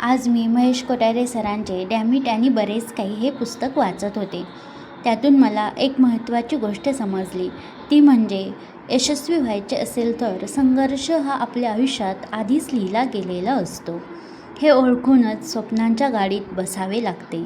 आज मी Mahesh Kothare सरांचे dam it आणि बरेच काही हे पुस्तक वाचत होते. त्यातून मला एक महत्त्वाची गोष्ट समजली, ती म्हणजे यशस्वी व्हायचे असेल तर संघर्ष हा आपल्या आयुष्यात आधीच लिहिला गेलेला असतो. हे ओळखूनच स्वप्नांच्या गाडीत बसावे लागते.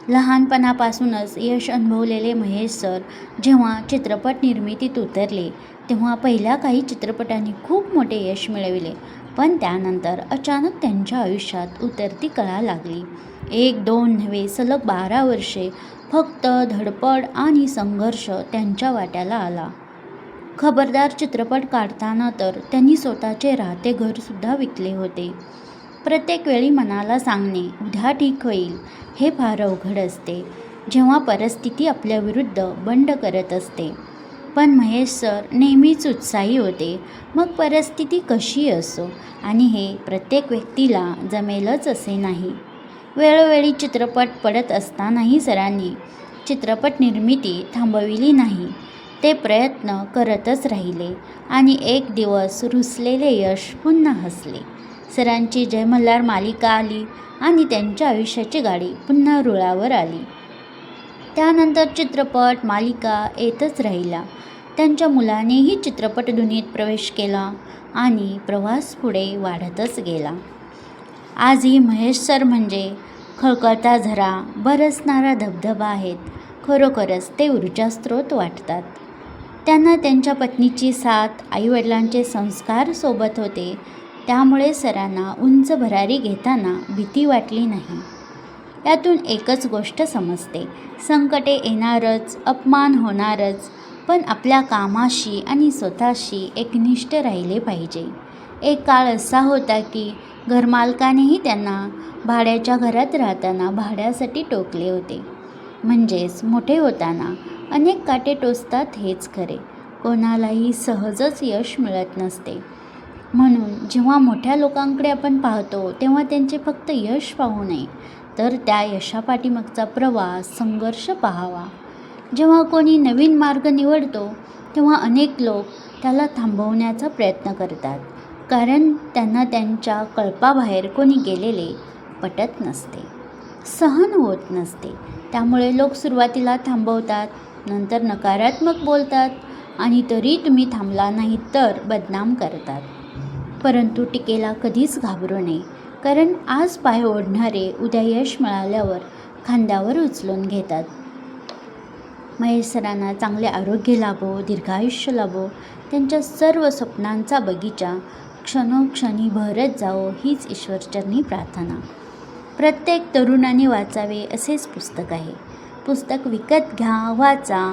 लहानपणापासूनच यश अनुभवलेले महेश सर जेव्हा चित्रपट निर्मितीत उतरले तेव्हा पहिल्या काही चित्रपटांनी खूप मोठे यश मिळविले, पण त्यानंतर अचानक त्यांच्या आयुष्यात उतरती कळा लागली. 1-2 नव्हे, सलग 12 वर्षे फक्त धडपड आणि संघर्ष त्यांच्या वाट्याला आला. खबरदार चित्रपट काढताना तर त्यांनी स्वतःचे राहते घरसुद्धा विकले होते. प्रत्येक वेळी मनाला सांगणे, उद्या ठीक होईल, हे फार अवघड असते जेव्हा परिस्थिती आपल्या विरुद्ध बंड करत असते. पण महेश सर नेहमीच उत्साही होते, मग परिस्थिती कशी असो, आणि हे प्रत्येक व्यक्तीला जमेलच असे नाही. वेळोवेळी चित्रपट पडत असतानाही सरांनी चित्रपट निर्मिती थांबविली नाही. ते प्रयत्न करतच राहिले आणि एक दिवस रुसलेले यश पुन्हा हसले. सरांची जय मल्हार मालिका आली आणि त्यांच्या आयुष्याची गाडी पुन्हा रुळावर आली. त्यानंतर चित्रपट मालिका येतच राहिल्या. त्यांच्या मुलानेही चित्रपट दुनियेत प्रवेश केला आणि प्रवास पुढे वाढतच गेला. आजही महेश सर म्हणजे खळखळता झरा, बरसणारा धबधबा आहेत. खरोखरच ते ऊर्जास्रोत वाटतात. त्यांना त्यांच्या पत्नीची साथ, आईवडिलांचे संस्कार सोबत होते, त्यामुळे सरांना उंच भरारी घेताना भीती वाटली नाही. यातून एकच गोष्ट समजते, संकटे येणारच, अपमान होणारच, पण आपल्या कामाशी आणि स्वतःशी एकनिष्ठ राहिले पाहिजे. एक काळ असा होता की घरमालकानेही त्यांना भाड्याच्या घरात राहताना भाड्यासाठी टोकले होते. म्हणजेच मोठे होताना अनेक काटे टोचतात हेच खरे. कोणालाही सहजच यश मिळत नसते. म्हणून जेव्हा मोठ्या लोकांकडे आपण पाहतो तेव्हा त्यांचे फक्त यश पाहू नये, तर त्या यशापाठीमागचा प्रवास, संघर्ष पाहावा. जेव्हा कोणी नवीन मार्ग निवडतो तेव्हा अनेक लोक त्याला थांबवण्याचा प्रयत्न करतात, कारण त्यांना त्यांच्या कळपाबाहेर कोणी गेलेले पटत नसते, सहन होत नसते. त्यामुळे लोक सुरुवातीला थांबवतात, नंतर नकारात्मक बोलतात आणि तरी तुम्ही थांबला नाहीत तर बदनाम करतात. परंतु टीकेला कधीच घाबरू नये, कारण आज पाय ओढणारे उद्या यश मिळाल्यावर खांद्यावर उचलून घेतात. महेश सरांना चांगले आरोग्य लाभो, दीर्घायुष्य लाभो, त्यांच्या सर्व स्वप्नांचा बगीचा क्षणोक्षणी बहरत जावो, हीच ईश्वरचरणी प्रार्थना. प्रत्येक तरुणाने वाचावे असेच पुस्तक आहे. पुस्तक विकत घ्या, वाचा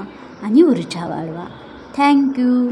आणि ऊर्जा वाढवा. थँक्यू.